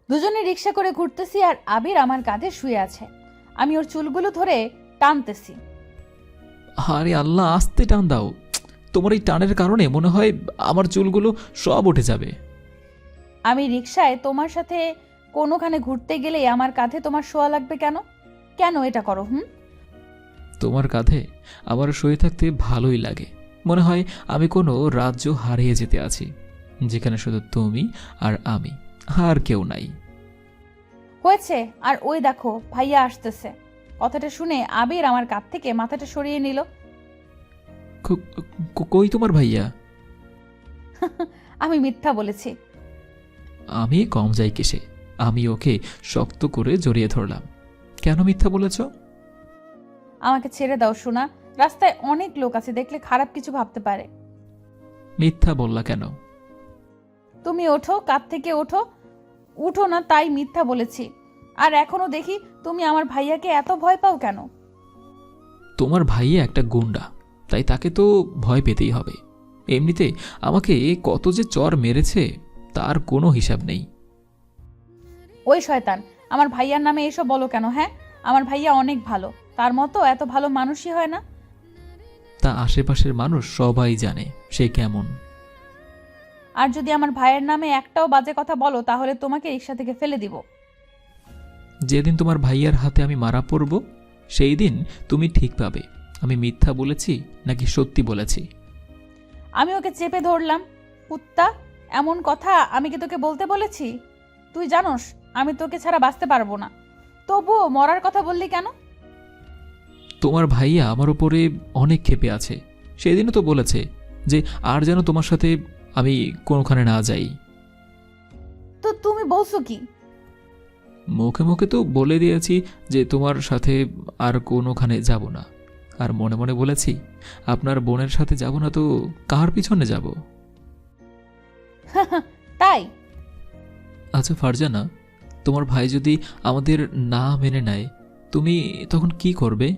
দুজনে রিক্সা করে ঘুরতেছি আর আবির আমার কাঁধে শুয়ে আছে। আমি ওর চুলগুলো ধরে টানতেছি। আরে আল্লাহ, আস্তে টান দাও। তোমার এই টানের কারণে মনে হয় আমার চুলগুলো সব উঠে যাবে। আমি রিক্সায় তোমার সাথে কোনোখানে ঘুরতে গেলেই আমার কাঁধে তোমার শোয়া লাগবে কেন? কেন এটা করো? তোমার কাঁধে আমার শুয়ে থাকতে ভালোই লাগে। মনে হয় আমি কোনো রাজ্য হারিয়ে যেতে আছি, যেখানে শুধু তুমি আর আমি, আর কেউ নাই। হয়েছে। আর ওই দেখো ভাইয়া আসতেছে। কথাটা শুনে আবির আমার কাঁধ থেকে মাথাটা সরিয়ে নিল। কই তোমার ভাইয়া? আমি মিথ্যা বলেছি। আমি কম যাই কিসে? আমি ওকে শক্ত করে জড়িয়ে ধরলাম। কেন মিথ্যা বলেছ? আমাকে ছেড়ে দাও সোনা। রাস্তায় অনেক লোক আছে, দেখলে খারাপ কিছু ভাবতে পারে। মিথ্যা বললা কেন? তুমি ওঠো, কাঁধ থেকে ওঠো। উঠো না, তাই মিথ্যা বলেছি। আর এখনো দেখি তুমি আমার ভাইয়াকে এত ভয় পাও কেন? তোমার ভাইয়া একটা গুন্ডা, তাই তাকে তো ভয় পেতেই হবে। এমনিতে আমাকে কত যে চর মেরেছে তার কোনো হিসাব নেই। ওই শয়তান, আমার ভাইয়ার নামে এসব বলো কেন? হ্যাঁ, আমার ভাইয়া অনেক ভালো, তার মতো এত ভালো মানুষই হয় না। তা আশেপাশের মানুষ সবাই জানে সে কেমন। আর যদি আমার ভাইয়ের নামে একটাও বাজে কথা বলো তাহলে তোমাকে রিক্সা থেকে ফেলে দিব। যেদিন তোমার ভাইয়ার হাতে আমি মারা পড়ব সেই দিন তুমি ঠিক পাবে আমি মিথ্যা বলেছি নাকি সত্যি বলেছি। আমি ওকে চেপে ধরলাম। কুত্তা, এমন কথা আমি কি তোকে বলতে বলেছি? তুই জানোস আমি তোকে ছাড়া বাঁচতে পারবো না, তবুও মরার কথা বললি কেন? তোমার ভাইয়া আমার উপরে অনেক ক্ষেপে আছে। সেদিনও তো বলেছে যে আর যেন তোমার সাথে আমি কোনোখানে না যাই। তো তুমি বলছো কি? মুখে মুখে তো বলে দিয়েছি যে তোমার সাথে আর কোনোখানে যাব না, আর মনে মনে বলেছি আপনার বোনের সাথে যাব না তো কার পিছনে যাব? তাই? আচ্ছা ফারজানা, তোমার ভাই যদি আমাদের না মেনে নেয় তুমি তখন কি করবে?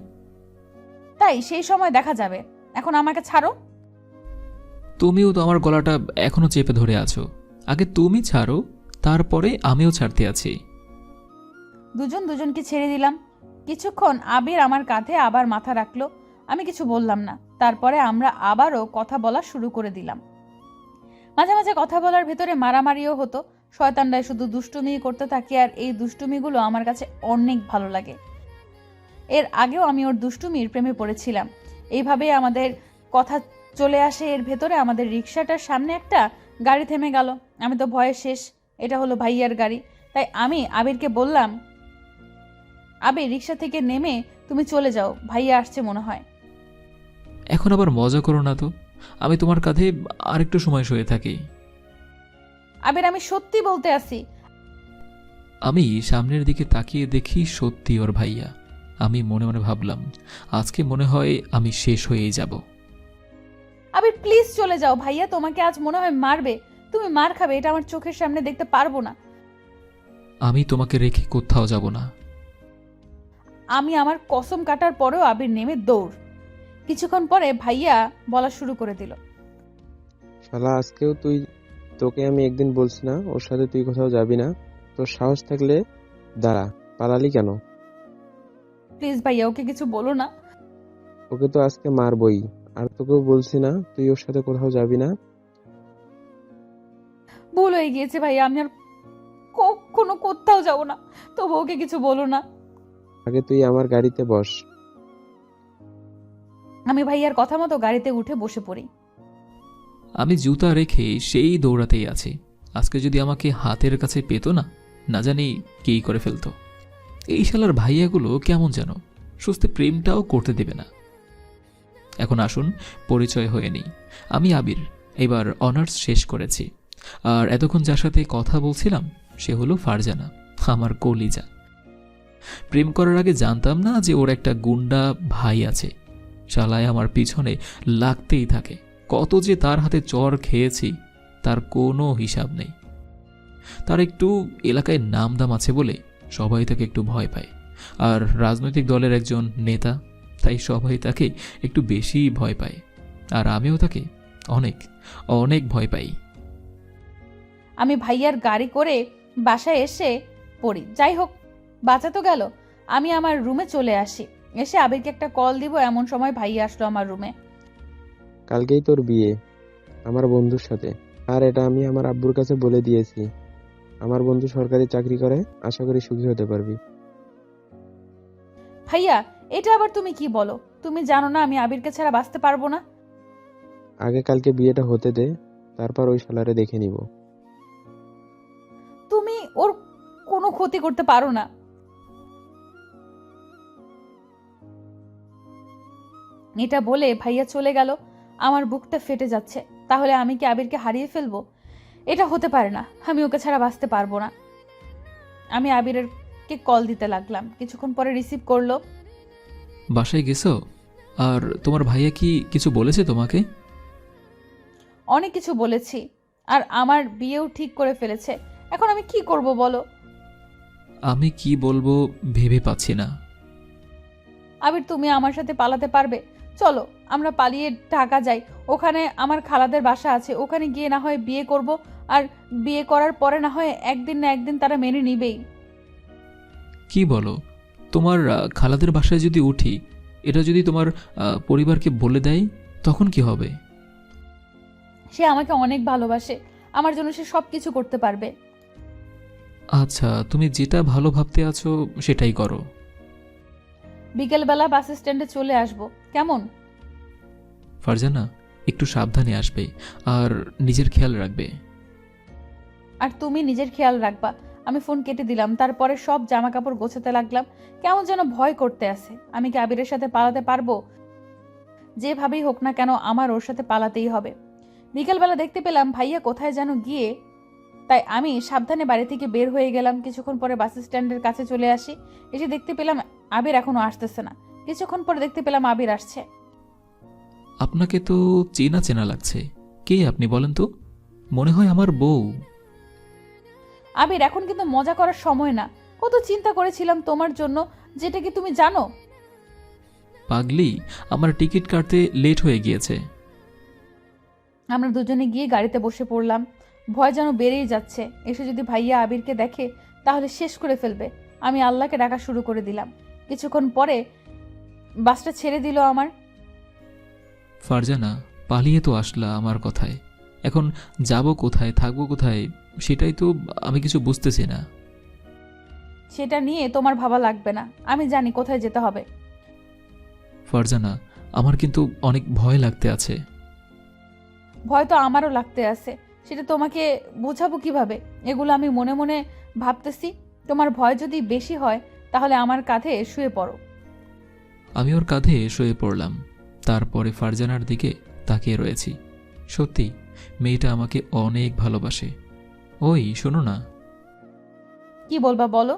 তাই সেই সময় দেখা যাবে, এখন আমাকে ছাড়ো। তুমিও তো আমার গলাটা এখনো চেপে ধরে আছো। আগে তুমি ছাড়ো, তারপরে আমিও ছাড়তে আছি। দুজন দুজনকে ছেড়ে দিলাম। কিছুক্ষণ আবির আমার কাঁধে আবার মাথা রাখলো। আমি কিছু বললাম না। তারপরে আমরা আবারও কথা বলা শুরু করে দিলাম। মাঝে মাঝে কথা বলার ভেতরে মারামারিও হতো। শয়তানরাই শুধু দুষ্টুমি করতে থাকে, আর এই দুষ্টুমিগুলো আমার কাছে অনেক ভালো লাগে। এর আগেও আমি ওর দুষ্টুমির প্রেমে পড়েছিলাম। এইভাবে আমাদের কথা চলে আসে। এর ভেতরে আমাদের রিক্সাটার সামনে একটা গাড়ি থেমে গেল। আমি তো ভয়ে শেষ। এটা হলো ভাইয়ার গাড়ি। তাই আমি আবিরকে বললাম, আবির, রিক্সা থেকে নেমে তুমি চলে যাও, ভাইয়া আসছে মনে হয়। এখন আবার মজা করো না তো। আমি তোমার কাঁধে আরেকটু সময় শুয়ে থাকি। আবির, আমি সত্যি বলতে আসি। আমি সামনের দিকে তাকিয়ে দেখি সত্যি ওর ভাইয়া। আমি মনে মনে ভাবলাম আজকে মনে হয় আমি শেষ হয়েই যাব। আবির প্লিজ চলে যাও, ভাইয়া তোমাকে আজ মনে হয় মারবে। তুমি মার খাবে, এটা আমার চোখের সামনে দেখতে পারবো না। আমি তোমাকে রেখে কোথাও যাব না। আমি আমার কসম কাটার পরেও আবির নেমে দৌড়। কিছুক্ষণ পরে ভাইয়া বলা শুরু করে দিল, শালা আজকেও তোকে আমি একদিন বলছি না ওর সাথে তুই কোথাও যাবি না? তোর সাহস থাকলে দাঁড়া, পালালি কেন? প্লিজ ভাইয়া ওকে কিছু বলো না। ওকে তো আজকে মারবই। আর তোকেও বলছি না তুই ওর সাথে কোথাও যাবি না? ভুল হয়ে গিয়েছে ভাইয়া, আমি আর কখনো কোথাও যাবো না, তবু ওকে কিছু বলো না। আগে তুই আমার গাড়িতে বস। আমি ভাইয়ার কথা মতো গাড়িতে উঠে বসে পড়ি। আমি জুতা রেখে সেই দৌড়াতেই আছি। আজকে যদি আমাকে হাতের কাছে পেত না, না জানি কী করে ফেলতো। এই শালার ভাইয়াগুলো কেমন যেন সুস্থে প্রেমটাও করতে দেবে না। এখন আসুন পরিচয় হয়ে নিই। আমি আবির, এবার অনার্স শেষ করেছি। আর এতক্ষণ যার সাথে কথা বলছিলাম সে হলো ফারজানা, আমার কলিজা। প্রেম করার আগে জানতাম না যে ওর একটা গুন্ডা ভাই আছে। শালায় আমার পিছনে লাগতেই থাকে। কত যে তার হাতে চর খেয়েছি তার কোনো হিসাব নেই। তার একটু এলাকায় নামদাম আছে বলে সবাই তাকে একটু ভয় পায়। আর রাজনৈতিক দলের একজন নেতা, তাই সবাই তাকে একটু বেশি ভয় পায়। আর আমিও তাকে অনেক অনেক ভয় পাই। আমি ভাইয়ার গাড়ি করে বাসায় এসে পড়ি। যাই হোক, বাঁচা তো গেল। আমি আমার রুমে চলে আসি। এসে আবিরকে একটা কল দিব, এমন সময় ভাইয়া আসলো আমার রুমে। কালকেই তোর বিয়ে আমার বন্ধুর সাথে, আর এটা আমি আমার আব্বুর কাছে বলে দিয়েছি। আমার বন্ধু সরকারি চাকরি করে, আশা করি সুখী হতে পারবি। ভাইয়া, এটা আবার তুমি কি বলো? তুমি জানো না আমি আবিরকে ছাড়া বাঁচতে পারবো না। আগে কালকে বিয়েটা হতে দে, তারপর ওই শালারে দেখে নিব। তুমি ওর কোনো ক্ষতি করতে পারো না। এটা বলে ভাইয়া চলে গেল। আমার বুকটা ফেটে যাচ্ছে। তাহলে আমি কি আবিরকে হারিয়ে ফেলবো? এটা হতে পারে না। আমি ওকে ছাড়া বাঁচতে পারবো না। আমি আবিরকে কল দিতে লাগলাম। কিছুক্ষণ পরে রিসিভ করলো। বাসায় গেছো? আর তোমার ভাইয়া কি কিছু বলেছে তোমাকে? অনেক কিছু বলেছি, আর আমার বিয়েও ঠিক করে ফেলেছে। এখন আমি কি করব বলো? আমি কি বলবো ভেবে পাচ্ছি না। আবির, তুমি আমার সাথে পালাতে পারবে? চলো আমরা পালিয়ে ঢাকা যাই। ওখানে আমার খালাদের বাসা আছে। ওখানে গিয়ে না হয় বিয়ে করব। আর বিয়ে করার পরে না হয় একদিন না একদিন তারা মেনে নিবেই। কি বলো? তোমার খালাদের বাসায় যদি উঠি, এটা যদি তোমার পরিবারকে বলে দেয়, তখন কি হবে? সে আমাকে অনেক ভালোবাসে। আমার জন্য সে সব কিছু করতে পারবে। আচ্ছা, তুমি যেটা ভালো ভাবতে আছো সেটাই করো। বিকেলবেলা বাস স্ট্যান্ডে চলে আসব, কেমন? ফারজানা, একটু সাবধানে আসবে আর নিজের খেয়াল রাখবে। আর তুমি নিজের খেয়াল রাখবা। আমি ফোন কেটে দিলাম। তারপরে সব জামা কাপড় গোছাতে লাগলাম। কেমন যেন ভয় করতে আছে। আমি কি আবিরের সাথে পালাতে পারবো? যেভাবেই হোক না কেন আমার ওর সাথে পালাতেই হবে। বিকেলবেলা দেখতে পেলাম ভাইয়া কোথায় যেন গিয়ে, তাই আমি সাবধানে বাড়ি থেকে বের হয়ে গেলাম। কিছুক্ষণ পরে বাস স্ট্যান্ডের কাছে চলে আসি। এসে দেখতে পেলাম আবির এখনো আসতেছে না। কিছুক্ষণ পরে দেখতে পেলাম আবির আসছে। আপনাকে তো চেনা চেনা লাগছে। কে আপনি বলেন তো? মনে হয় আমার বউ। আবির, এখন কিন্তু মজা করার সময় না। কত চিন্তা করেছিলাম তোমার জন্য, যেটা কি তুমি জানো? পাগলি, আমার টিকিট কাটতে লেট হয়ে গিয়েছে। আমরা দুজনে গিয়ে গাড়িতে বসে পড়লাম। ভয় যেন বেড়েই যাচ্ছে। এসে যদি ভাইয়া আবিরকে দেখে তাহলে শেষ করে ফেলবে। আমি আল্লাহকে ডাকা শুরু করে দিলাম। কিছুক্ষণ পরে বাসটা ছেড়ে দিল আমার। ফারজানা, পালিয়ে তো আসলা আমার কথায়। এখন যাব কোথায়, থাকবো কোথায়, সেটাই তো আমি কিছু বুঝতেছি না। সেটা নিয়ে তোমার ভাবা লাগবে না। আমি জানি কোথায় যেতে হবে। ফারজানা, আমার কিন্তু অনেক ভয় লাগতে আছে। ভয় তো আমারও লাগতে আছে। সেটা তোমাকে বোঝাবো কিভাবে? এগুলো আমি মনে মনে ভাবতেছি। তোমার ভয় যদি বেশি হয় তাহলে আমার কাঁধে শুয়ে পড়ো। আমি ওর কাঁধে শুয়ে পড়লাম। তারপরে ফারজানার দিকে তাকিয়ে রয়েছি। সত্যি, মেয়েটা আমাকে অনেক ভালোবাসে। ওই শোনো না, কি বলবা বলো?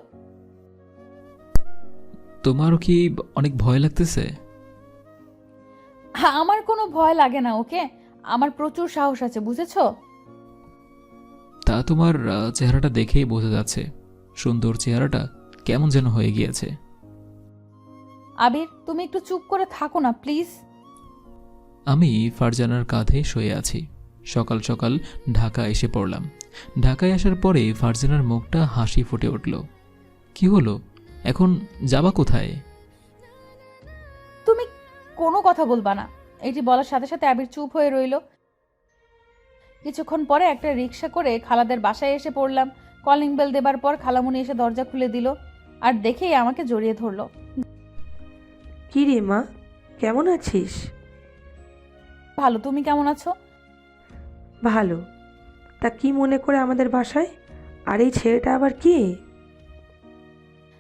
তোমারও কি অনেক ভয় লাগতেছে? হ্যাঁ, আমার কোনো ভয় লাগে না। ওকে, আমার প্রচুর সাহস আছে, বুঝেছো? তা তোমার চেহারাটা দেখেই বোঝা যাচ্ছে। সুন্দর চেহারাটা কেমন যেন হয়ে গিয়েছে। আবির, তুমি একটু চুপ করে থাকো না প্লিজ। আমি ফারজানার কাঁধে শুয়ে আছি। সকাল সকাল ঢাকা এসে পড়লাম। ঢাকায় আসার পরে ফারজানার মুখটা হাসি ফুটে উঠল। কি হলো? এখন যাবা কোথায়? তুমি কোনো কথা বলবা না। এটি বলার সাথে সাথে আবির চুপ হয়ে রইল। কিছুক্ষণ পরে একটা রিক্সা করে খালাদের বাসায় এসে পড়লাম। কলিং বেল দেবার পর খালামুনি এসে দরজা খুলে দিল আর দেখেই আমাকে জড়িয়ে ধরলো। কি রে মা, কেমন আছিস? ভালো, তুমি কেমন আছো? ভালো। তা কি মনে করে আমাদের বাসায়? আর এই ছেলেটা আবার কি?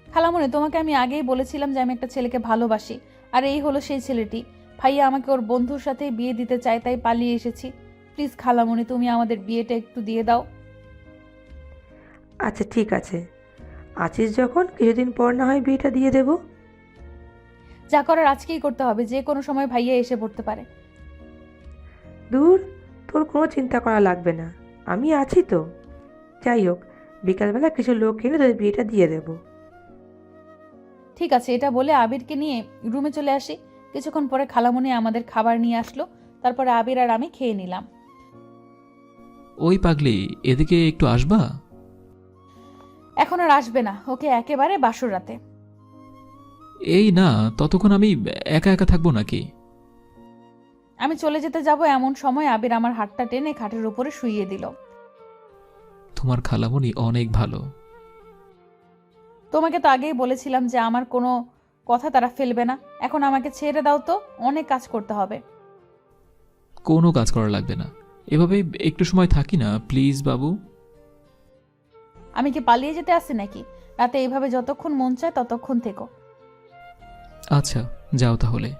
খালামুনি, তোমাকে আমি আগেই বলেছিলাম যে আমি একটা ছেলেকে ভালোবাসি। আর এই হলো সেই ছেলেটি। ভাইয়া আমাকে ওর বন্ধুর সাথে বিয়ে দিতে চায়, তাই পালিয়ে এসেছি। প্লিজ খালামুনি, তুমি আমাদের বিয়েটা একটু দিয়ে দাও। আচ্ছা ঠিক আছে, আছিস যখন কিছুদিন পর না হয় বিয়েটা দিয়ে দেব। যা করার আজকেই করতে হবে। যে কোনো সময় ভাইয়া এসে পড়তে পারে। দূর, তোর কোনো চিন্তা করা লাগবে না, আমি আছি তো। যাই হোক, বিকালবেলা কিছু লোক এনে তোদের বিয়েটা দিয়ে দেব। ঠিক আছে, এটা বলে আবিরকে নিয়ে রুমে চলে আসি। কিছুক্ষণ পরে খালামুনি আমাদের খাবার নিয়ে আসলো। তারপরে আবির আর আমি খেয়ে নিলাম। ওই পাগলি, এদিকে একটু আসবা? এখন আর আসবে না, ওকে একেবারে বাসর রাতে। এই না, ততক্ষণ আমি একা একা থাকবো নাকি? আমি চলে যেতে যাব এমন সময় আবির আমার হাতটা টেনে খাটের উপরে শুইয়ে দিল। তোমার খালামণি অনেক ভালো। তোমাকে তো আগেই বলেছিলাম যে আমার কোনো কথা তারা ফেলবে না। এখন আমাকে ছেড়ে দাও তো, অনেক কাজ করতে হবে। কোনো কাজ করা লাগবে না, এভাবে একটু সময় থাকি না প্লিজ বাবু। আমি কি পালিয়ে যেতে আসি নাকি? রাতে এইভাবে যতক্ষণ মন চায় ততক্ষণ থেকো। আচ্ছা যাও তাহলে।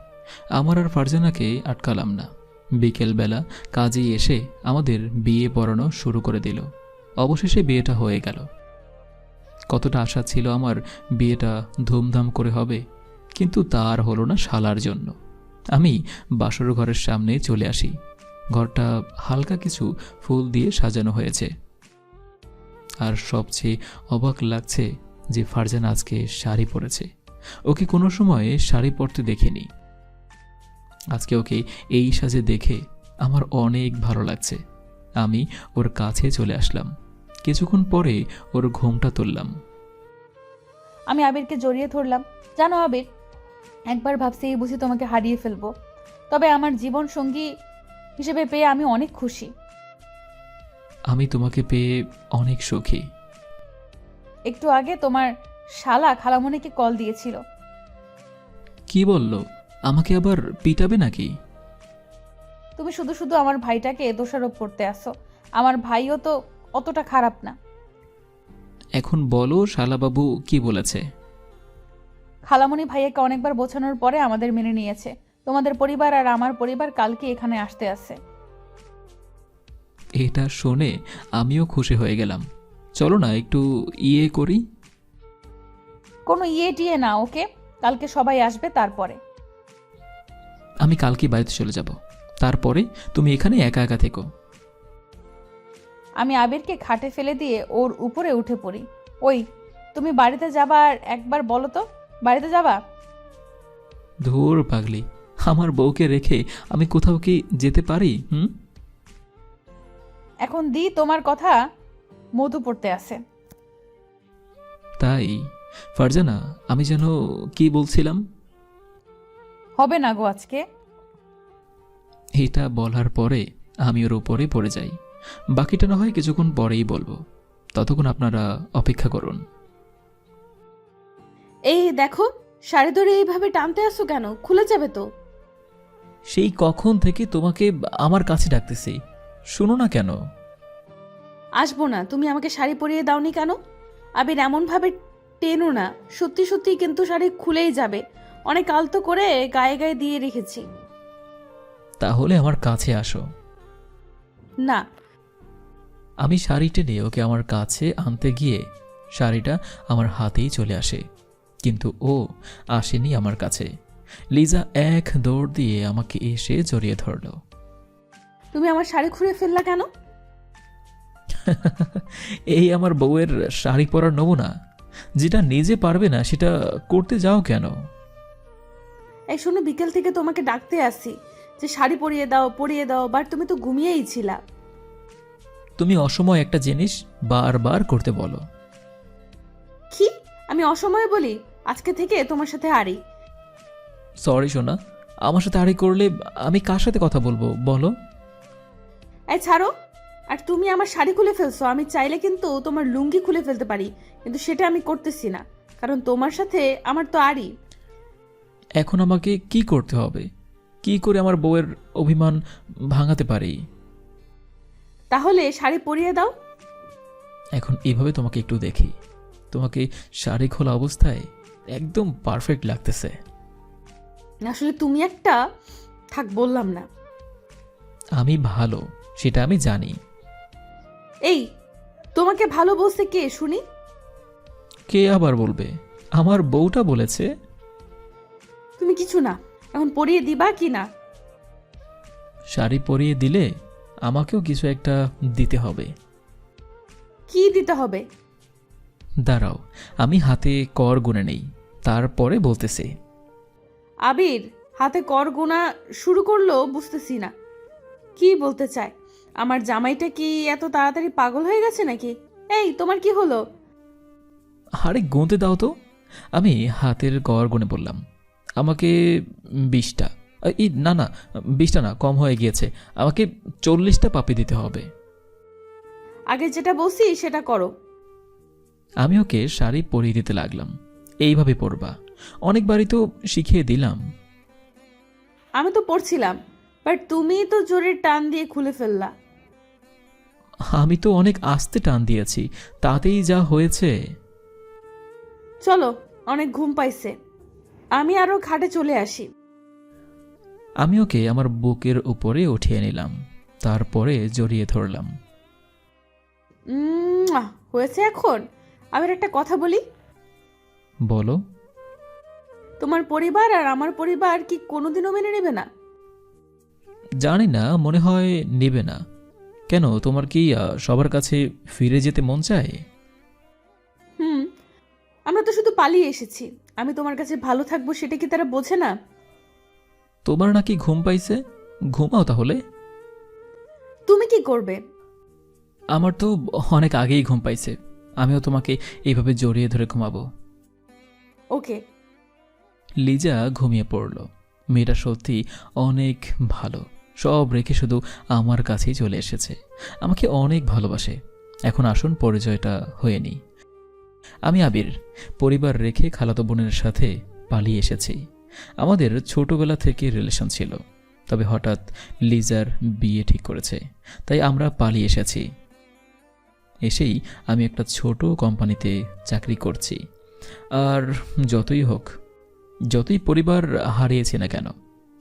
আমার আর ফারজানাকে আটকালাম না। বিকেলবেলা কাজে এসে আমাদের বিয়ে পড়ানো শুরু করে দিল। অবশেষে বিয়েটা হয়ে গেল। কতটা আশা ছিল আমার বিয়েটা ধুমধাম করে হবে, কিন্তু তার হলো না শালার জন্য। আমি বাসর ঘরের সামনে চলে আসি। ঘরটা হালকা কিছু ফুল দিয়ে সাজানো হয়েছে। আর সবচেয়ে অবাক লাগছে যে ফারজানা আজকে শাড়ি পরেছে। ওকে কোনো সময় শাড়ি পরতে দেখিনি। আজকে ওকে এই সাজে দেখে আমার অনেক ভালো লাগছে। আমি ওর কাছে চলে আসলাম। কিছুক্ষণ পরে ওর ঘুমটা তুললাম। আমি আবিরকে জড়িয়ে ধরলাম। জানো আবির, একবার ভাবছি এই বুঝি তোমাকে হারিয়ে ফেলবো, তবে আমার জীবন সঙ্গী হিসেবে পেয়ে আমি অনেক খুশি। আমি তোমাকে পেয়ে অনেক সুখী। একটু আগে তোমার শালা খালামণিকে কল দিয়েছিল। কি বলল? আমাকে আবার পিটাবে নাকি? তুমি শুধু শুধু আমার ভাইটাকে দোষারোপ করতে আসো। আমার ভাইও তো অতটা খারাপ না। এখন বলো শালাবাবু কি বলেছে? খালামণি ভাইয়াকে অনেকবার বোঝানোর পরে আমাদের মেনে নিয়েছে। তোমাদের পরিবার আর আমার পরিবার কালকে এখানে আসতে আসে। এটা শুনে আমিও খুশি হয়ে গেলাম। চলো না একটু ইয়ে করি। কোনো ইয়ে টিয়ে না, ওকে? কালকে সবাই আসবে তারপরে। আমি কালকে বাড়িতে চলে যাব, তারপরে তুমি এখানে একা একা থেকো। আমি আবিরকে খাটে ফেলে দিয়ে ওর উপরে উঠে পড়ি। ওই, তুমি বাড়িতে যাবা আর একবার বলো তো, বাড়িতে যাবা? ধুর পাগলি, আমার বউকে রেখে আমি কোথাও কি যেতে পারি? এখন দি তোমার কথা মধু পড়তে আসে। তাই ফারজানা, আমি যেন কি বলছিলাম? হবে না গো আজকে। এটা বলার পরে আমি ওর উপরে পড়ে যাই। বাকিটা না হয় কিছুক্ষণ পরেই বলবো, ততক্ষণ আপনারা অপেক্ষা করুন। এই দেখো, শাড়ি ধরে এইভাবে টানতে আসো কেন? খুলে যাবে তো। সেই কখন থেকে তোমাকে আমার কাছে ডাকতেছি, শুনো না কেন? আসবো না। তুমি আমাকে শাড়ি পরিয়ে দাওনি কেন? আবির এমন ভাবে টেনো না, সত্যি সত্যি কিন্তু শাড়ি খুলেই যাবে। অনেক আলতো করে গায়ে গায়ে দিয়ে রেখেছি। তাহলে আমার কাছে আসো। না। আমি শাড়িটা নিয়ে ওকে আমার কাছে আনতে গিয়ে শাড়িটা আমার হাতেই চলে আসে, কিন্তু ও আসেনি আমার কাছে। লিজা এক দৌড় দিয়ে আমাকে এসে জড়িয়ে ধরল। তুমি আমার শাড়ি খুলে ফেললা কেন? এই আমার বউয়ের শাড়ি পরার নমুনা, যেটা নিজে পারবে না সেটা করতে যাও কেন? এই শোনো, বিকেল থেকে তোমাকে ডাকতে আসি যে শাড়ি পরিয়ে দাও পরিয়ে দাও, বাট তুমি তো ঘুমিয়েই ছিলা। তুমি অসময় একটা জিনিস বারবার করতে বলো। কি? আমি অসময়ে বলি? আজকে থেকে তোমার সাথে আড়ি। সরি সোনা, আমার সাথে আড়ি করলে আমি কার সাথে কথা বলবো বলো? এই ছাড়ো। আর তুমি আমার শাড়ি খুলে ফেলছো। আমি চাইলে কিন্তু তোমার লুঙ্গি খুলে ফেলতে পারি, কিন্তু সেটা আমি করতেছি না, কারণ তোমার সাথে আমার তো আড়ি। এখন আমাকে কি করতে হবে? কি করে আমার বউয়ের অভিমান ভাঙাতে পারি? তাহলে শাড়ি পরিয়ে দাও। এখন এভাবে তোমাকে একটু দেখি, তোমাকে শাড়ি খোলা অবস্থায় একদম পারফেক্ট লাগতেছে। আসলে তুমি একটা, থাক বললাম না। আমি ভালো সেটা আমি জানি। এই, তোমাকে ভালো বলছে কে শুনি? কে আবার বলবে? আমার বউটা বলেছে। তুমি কিছু না। এখন পরিয়ে দিবা কি না? শাড়ি পরিয়ে দিলে আমাকেও কিছু একটা দিতে হবে। কি দিতে হবে? দাঁড়াও, আমি হাতে কর গুনে নেই, তারপরে বলতেছি। আবির হাতে কর গোনা শুরু করলো, বুঝতেছি না কি বলতে চায়। আমার জামাইটা কি এত তাড়াতাড়ি পাগল হয়ে গেছে নাকি? এই, তোমার কি হলো? আরে গুনতে দাও তো। আমি হাতের গড় গুনে বললাম, আমাকে 20টা। না না, 20টা না, কম হয়ে গিয়েছে। আমাকে 40টা পাপি দিতে হবে। আগে যেটা বলছি সেটা করো। আমি ওকে শাড়ি পরিয়ে দিতে লাগলাম। এইভাবে পরবা, অনেকবারই তো শিখিয়ে দিলাম। আমি তো পড়ছিলাম, বাট তুমি তো জোরে টান দিয়ে খুলে ফেললা। আমি তো অনেক আস্তে টান দিয়েছি, তাতেই যা হয়েছে। চলো, অনেক ঘুম পাইছে, আমি আরো ঘাটে চলে আসি। আমি ওকে আমার বুকের উপরে উঠিয়ে নিলাম, তারপরে জড়িয়ে ধরলাম। হয়েছে এখন। আবার একটা কথা বলি, বলো। তোমার পরিবার আর আমার পরিবার কি কোনোদিনও মেনে নেবে না? জানি না, মনে হয় নেবে না। কেন, তোমার কি সবার কাছে ফিরে যেতে মন চায়? হুম, আমরা তো শুধু পালিয়ে এসেছি। আমি তোমার কাছে ভালো থাকবো সেটা কি তারা বোঝে না? তোমার নাকি ঘুম পাইছে, ঘুমাও তাহলে। তুমি কি করবে? আমার তো অনেক আগেই ঘুম পাইছে। আমিও তোমাকে এইভাবে জড়িয়ে ধরে ঘুমাবো। ওকে। লিজা ঘুমিয়ে পড়ল। মেয়েটা সত্যি অনেক ভালো, সব রেখে শুধু আমার কাছেই চলে এসেছে। আমাকে অনেক ভালোবাসে। এখন আসুন পরিচয়টা হয়ে নি। আমি আবির, পরিবার রেখে খালাতো বোনের সাথে পালিয়ে এসেছি। আমাদের ছোটবেলা থেকে রিলেশন ছিল, তবে হঠাৎ লিজার বিয়ে ঠিক করেছে, তাই আমরা পালিয়ে এসেছি। এসেই আমি একটা ছোট কোম্পানিতে চাকরি করছি। আর যতই হোক, যতই পরিবার হারিয়েছি না কেন,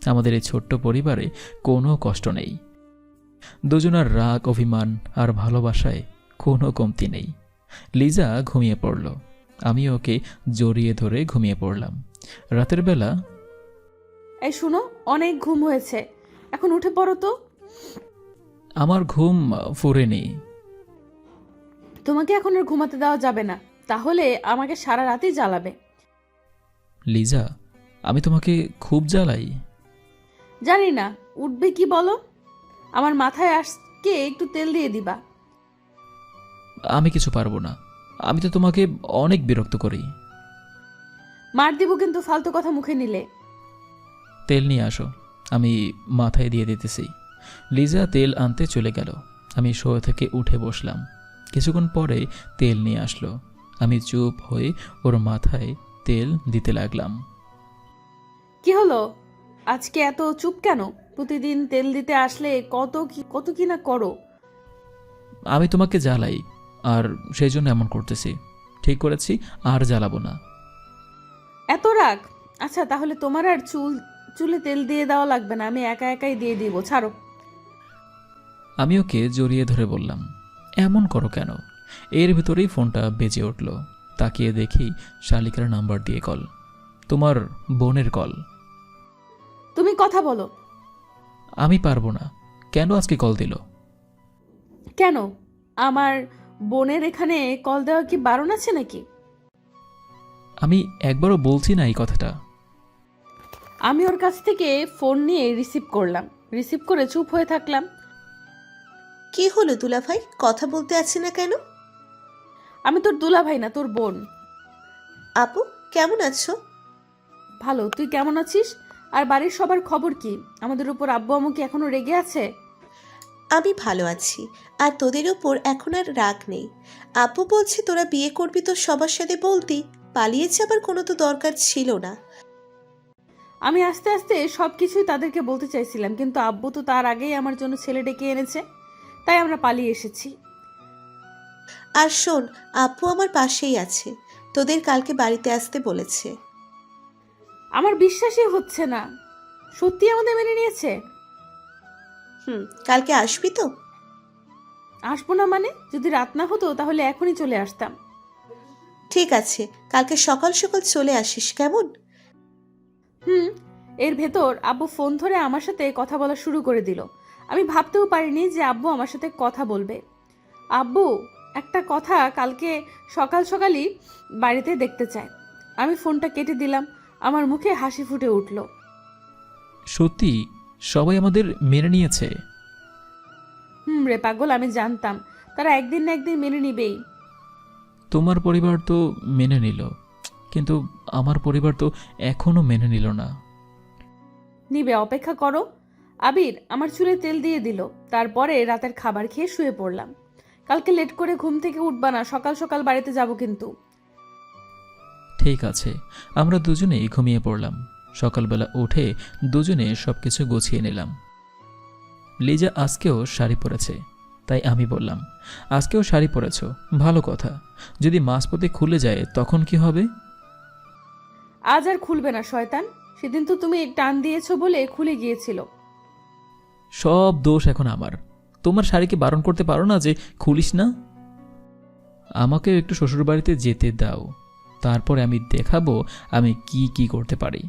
আমাদের এই ছোট্ট পরিবারে কোনো কষ্ট নেই। দুজনার রাগ, অভিমান আর ভালোবাসায় কোনো কমতি নেই। লিজা ঘুমিয়ে পড়ল, আমি ওকে জড়িয়ে ধরে ঘুমিয়ে পড়লাম। রাতের বেলা এই শুনো, অনেক ঘুম হয়েছে, এখন উঠে পড়ো তো। আমার ঘুম ফুরেনি। তোমাকে এখন আর ঘুমাতে দেওয়া যাবে না, তাহলে আমাকে সারা রাতই জ্বালাবে। লিজা, আমি তোমাকে খুব জ্বালাই? জানি না, উঠবে কি বলো? আমার মাথায় আজকে একটু তেল দিয়ে দিবা। আমি কিছু পারবো না, আমি তো তোমাকে অনেক বিরক্ত করি। মার দিব কিন্তু ফালতু কথা মুখে নিলে। তেল নিয়ে আসো, আমি মাথায় দিয়ে দিতেছি। লিজা তেল আনতে চলে গেল। আমি শোয়া থেকে উঠে বসলাম। কিছুক্ষণ পরে তেল নিয়ে আসলো। আমি চুপ হয়ে ওর মাথায় তেল দিতে লাগলাম। কি হলো আজকে এত চুপ কেন? প্রতিদিন তেল দিতে আসলে কত কি না করো। আমি তোমাকে জ্বালাই, আর সেই জন্য এমন করতেছি। ঠিক করেছি, আর জ্বালাবো না। এত রাগ? আচ্ছা, তাহলে তোমার আর চুলে তেল দিয়ে দেওয়া লাগবে না, আমি একা একাই দিয়ে দিব, ছাড়ো। আমি ওকে জড়িয়ে ধরে বললাম, এমন করো কেন? এর ভিতরেই ফোনটা বেজে উঠল। তাকিয়ে দেখি শালিকার নাম্বার দিয়ে কল। তোমার বোনের কল। তুমি কথা বলো। আমি পারবো না। কেন আজকে কল দিল? কেন? আমার বোনের এখানে কল দেওয়া কি বারণ আছে নাকি? আমি একবারও বলছি না এই কথাটা। আমি ওর কাছ থেকে ফোন নিয়ে রিসিভ করলাম, রিসিভ করে চুপ হয়ে থাকলাম। কি হলো দুলাভাই, কথা বলতে আছে না কেন? আমি তোর দুলাভাই না, তোর বোন। আপু কেমন আছো? ভালো, তুই কেমন আছিস? আর বাড়ির সবার খবর কি? আমাদের উপর আব্বু আম্মু কি এখনো রেগে আছে? আমি ভালো আছি, আর তোদের ওপর এখন আর রাগ নেই। আপু বলছে তোরা বিয়ে করবি তো সবার সাথে বলতি, পালিয়ে যাবার কোনো তো দরকার ছিল না। আমি আস্তে আস্তে সবকিছুই তাদেরকে বলতে চাইছিলাম, কিন্তু আব্বু তো তার আগেই আমার জন্য ছেলে ডেকে এনেছে, তাই আমরা পালিয়ে এসেছি। আর শোন, আপু আমার পাশেই আছে, তোদের কালকে বাড়িতে আসতে বলেছে। আমার বিশ্বাসই হচ্ছে না, সত্যি আমাদের মেনে নিয়েছে? কালকে আসবি তো? আসবো না মানে? যদি রাত না হতো তাহলে এখনই চলে আসতাম। ঠিক আছে, কালকে সকাল সকাল চলে আসিস, কেমন? এর ভেতর আব্বু ফোন ধরে আমার সাথে কথা বলা শুরু করে দিল। আমি ভাবতেও পারিনি যে আব্বু আমার সাথে কথা বলবে। আব্বু একটা কথা কালকে সকাল সকালই বাড়িতে দেখতে চায়। আমি ফোনটা কেটে দিলাম, আমার মুখে হাসি ফুটে উঠল। সত্যি সবাই আমাদের মেনে নিয়েছে? রে পাগল, আমি জানতাম তারা একদিন না একদিন মেনে নিবেই। তোমার পরিবার তো মেনে নিল, কিন্তু আমার পরিবার তো এখনো মেনে নিল না। নিবে, অপেক্ষা করো। আবির আমার চুলে তেল দিয়ে দিল, তারপরে রাতের খাবার খেয়ে শুয়ে পড়লাম। কালকে লেট করে ঘুম থেকে উঠবা না, সকাল সকাল বাড়িতে যাব কিন্তু। ঠিক আছে। আমরা দুজনেই ঘুমিয়ে পড়লাম। সকালবেলা উঠে দুজনে সবকিছু গুছিয়ে নিলাম। লিজা আজকেও শাড়ি পরেছে, তাই আমি বললাম, আজকেও শাড়ি পরেছ, ভালো কথা। যদি মাঝপথে খুলে যায় তখন কি হবে? আজ আর খুলবে না শয়তান, সেদিন তো তুমি টান দিয়েছো বলে খুলে গিয়েছিল। সব দোষ এখন আমার। তোমার শাড়িকে বারণ করতে পারো না যে খুলিস না? আমাকে একটু শ্বশুরবাড়িতে যেতে দাও, তারপরে আমি দেখাবো আমি কি কি করতে পারি।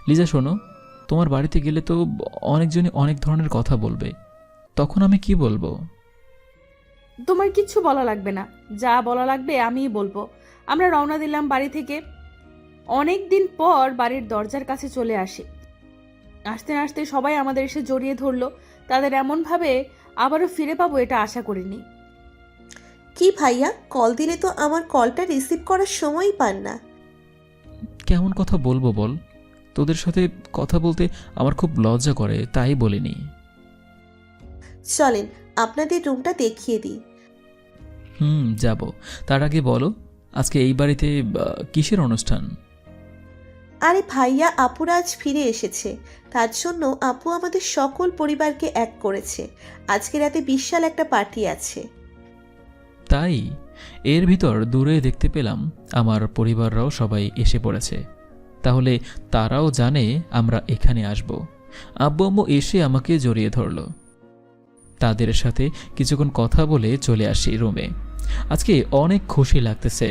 লিজা শোনো, তোমার বাড়িতে গেলে তো অনেকজনই অনেক ধরনের কথা বলবে, তখন আমি কি বলবো? তোমার কিচ্ছু বলা লাগবে না, যা বলা লাগবে আমিই বলবো। আমরা রওনা দিলাম বাড়ি থেকে। অনেক দিন পর বাড়ির দরজার কাছে চলে আসি। আসতে আসতে সবাই আমাদের এসে জড়িয়ে ধরলো। তাদের এমনভাবে আবারও ফিরে পাবো এটা আশা করিনি। কি ভাইয়া, কল দিলে তো আমার কলটা রিসিভ করার সময়ই পান না। কেমন কথা বলবো বল? তোদের সাথে কথা বলতে আমার খুব লজ্জা করে, তাই বলিনি। চলেন আপনাদের রুমটা দেখিয়ে দিই। যাব। তার আগে বলো, আজকে এই বাড়িতে কিসের অনুষ্ঠান? আরে ভাইয়া, আপুরা আজ ফিরে এসেছে, তার জন্য আপু আমাদের সকল পরিবারকে এক করেছে। আজকে রাতে বিশাল একটা পার্টি আছে। তাই? এর ভিতর দূরে দেখতে পেলাম আমার পরিবাররাও সবাই এসে পড়েছে। তাহলে তারাও জানে আমরা এখানে আসব। আব্বু আম্মু এসে আমাকে জড়িয়ে ধরল। তাদের সাথে কিছুক্ষণ কথা বলে চলে আসি রুমে। আজকে অনেক খুশি লাগতেছে।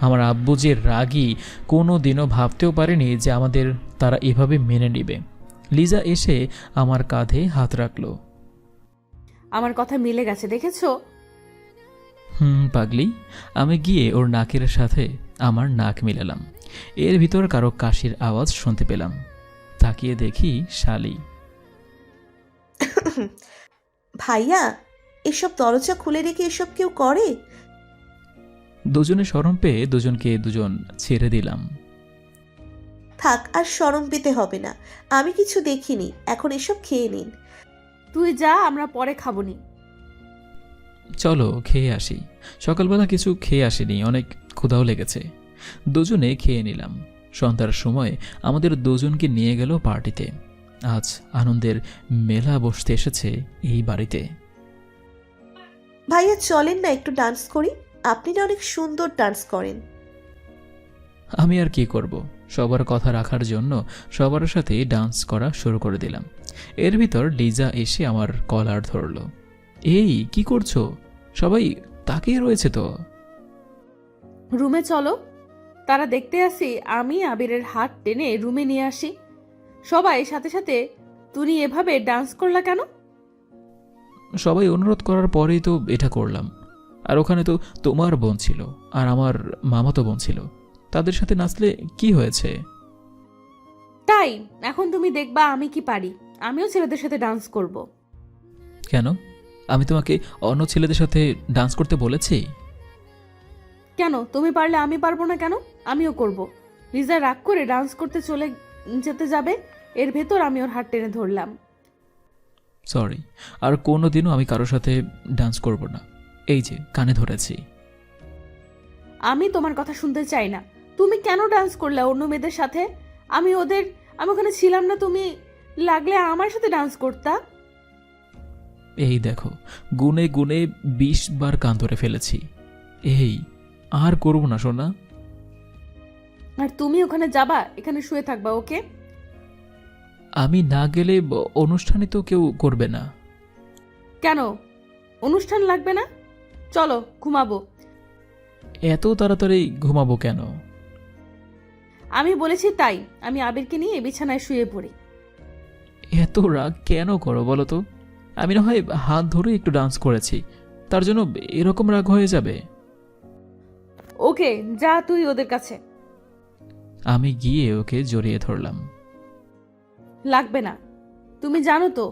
আমার আব্বু যে রাগী, কোনো দিনও ভাবতেও পারেনি যে আমাদের তারা এভাবে মেনে নেবে। লিজা এসে আমার কাঁধে হাত রাখল। আমার কথা মিলে গেছে, দেখেছো? পাগলি। আমি গিয়ে ওর নাকের সাথে আমার নাক মিলালাম। এর ভিতর কারো কাশির আওয়াজ শুনতে পেলাম। তাকিয়ে দেখি শালি। ভাইয়া, এসব দরজা খুলে রেখে এসব কেউ করে? দুজনে শরম পেয়ে দুজনকে দুজন ছেড়ে দিলাম। থাক, আর শরম পেতে হবে না। আমি কিছু দেখিনি, এখন এসব খেয়ে নিন। তুই যা, আমরা পরে খাবনি। চলো খেয়ে আসি। সকালবেলা কিছু খেয়ে আসিনি, অনেক ক্ষুধাও লেগেছে। দুজনে খেয়ে নিলাম। সন্ধ্যার সময় আমাদের দুজনকে নিয়ে গেল পার্টিতে। আজ আনন্দের মেলা বসতে এসেছে এই বাড়িতে। ভাইয়া চলেন না একটু ডান্স করি, আপনি না অনেক সুন্দর ডান্স করেন। আমি আর কি করব, সবার কথা রাখার জন্য সবার সাথে ডান্স করা শুরু করে দিলাম। এর ভিতর লিজা এসে আমার কলার ধরল। এই কি করছো? সবাই তাকিয়ে রয়েছে তো। রুমে চলো। তারা দেখতে আসি আমি আবিরের হাত টেনে রুমে নিয়ে আসি। সবাই সাথে সাথে তুমি এভাবে ডান্স করলা কেন? সবাই অনুরোধ করার পরেই তো এটা করলাম। আর ওখানে তো তোমার বোন ছিল আর আমার মামাতো বোন ছিল, তাদের সাথে নাচলে কি হয়েছে? তাই এখন তুমি দেখবা আমি কি পারি। আমিও ছেলেদের সাথে ডান্স করব। কেন? আমি তোমাকে অন্য ছেলেদের সাথে ডান্স করতে বলেছি? কেন তুমি পারলে আমি পারবো না কেন? আমিও করব। লিজা রাগ করে ডান্স করতে চলে যেতে যাবে, এর ভেতর আমি ওর হাত টেনে ধরলাম। সরি, আর কোনোদিনও আমি কারোর সাথে ডান্স করব না। এই যে কানে ধরেছি। আমি তোমার কথা শুনতে চাই না। তুমি কেন ডান্স করলে অন্য মেয়েদের সাথে? আমি ওখানে ছিলাম না, তুমি লাগলে আমার সাথে ডান্স করতা। এই দেখো, গুনে গুনে 20 বার কান ধরে ফেলেছি। এই আর করব না সোনা। আর তুমি ওখানে যাবা, এখানে শুয়ে থাকবা, ওকে? আমি না গেলে অনুষ্ঠানে তো কেউ করবে না। কেন অনুষ্ঠান লাগবে না? চলো ঘুমাবো। এত তাড়াতাড়ি ঘুমাবো কেন? আমি বলেছি তাই। আমি আবিরকে নিয়ে বিছানায় শুয়ে পড়ি। এত রাগ কেন করো বলো তো? আমি না হয় হাত ধরে একটু ডান্স করেছি, তার জন্য এরকম রাগ হয়ে যাবে? ওকে যা তুই ওদের কাছে। আমি গিয়ে ওকে জড়িয়ে ধরলাম। লাগবে না। তুমি জানো তো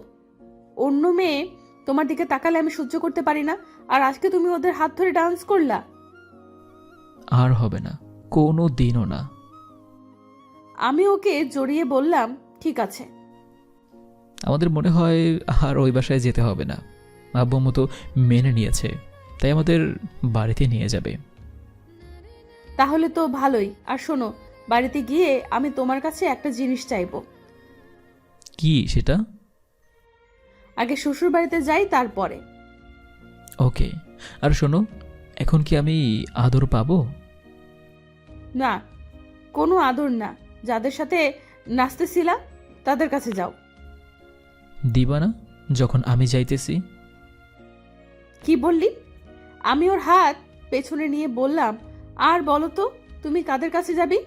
অন্য মেয়ে তোমার দিকে তাকালে আমি সহ্য করতে পারি না, আর আজকে তুমি ওদের হাত ধরে ডান্স করলা। আর হবে না, কোনো দিনও না। আমি ওকে জড়িয়ে বললাম, ঠিক আছে। আমাদের মনে হয় আর ওই বাসায় যেতে হবে না। আব্বু আম্মু তো মেনে নিয়েছে, তাই আমাদের বাড়িতে নিয়ে যাবে। তাহলে তো ভালোই। আর শোনো, বাড়িতে গিয়ে আমি তোমার কাছে একটা জিনিস চাইবো। কি সেটা? আগে শ্বশুর বাড়িতে যাই, তারপরে। ওকে। আর শোনো, এখন কি আমি আদর পাবো? না, কোনো আদর না। যাদের সাথে নাচতেছিলা তাদের কাছে যাও। দিবা না যখন আমি যাইতেছি? কি বললি? আমি ওর হাত পেছনে নিয়ে বললাম, আর বলো তো, তুমি কাদের কাছে যাবি?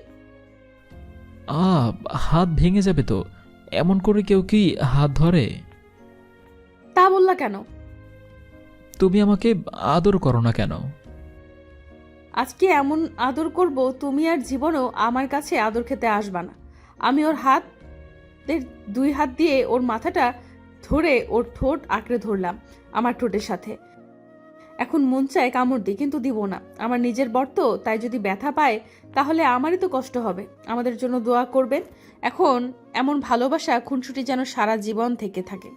আ হাত ভেঙে যাবে তো। এমন করে কেউ কি হাত ধরে? তা বললা কেন? তুমি আমাকে আদর করো না কেন? আজকে এমন আদর করব, তুমি আর জীবনেও আমার কাছে আদর খেতে আসবা না। আমি ওর দুই হাত দিয়ে ওর মাথাটা ধরে ওর ঠোঁট আঁকড়ে ধরলাম আমার ঠোঁটের সাথে। এখন মন চায় কামড় দিই, কিন্তু দিব না। আমার নিজের বর তো, তাই যদি ব্যথা পায় তাহলে আমারই তো কষ্ট হবে। আমাদের জন্য দোয়া করবেন। এখন এমন ভালোবাসা খুনসুটি যেন সারা জীবন থেকে থাকে।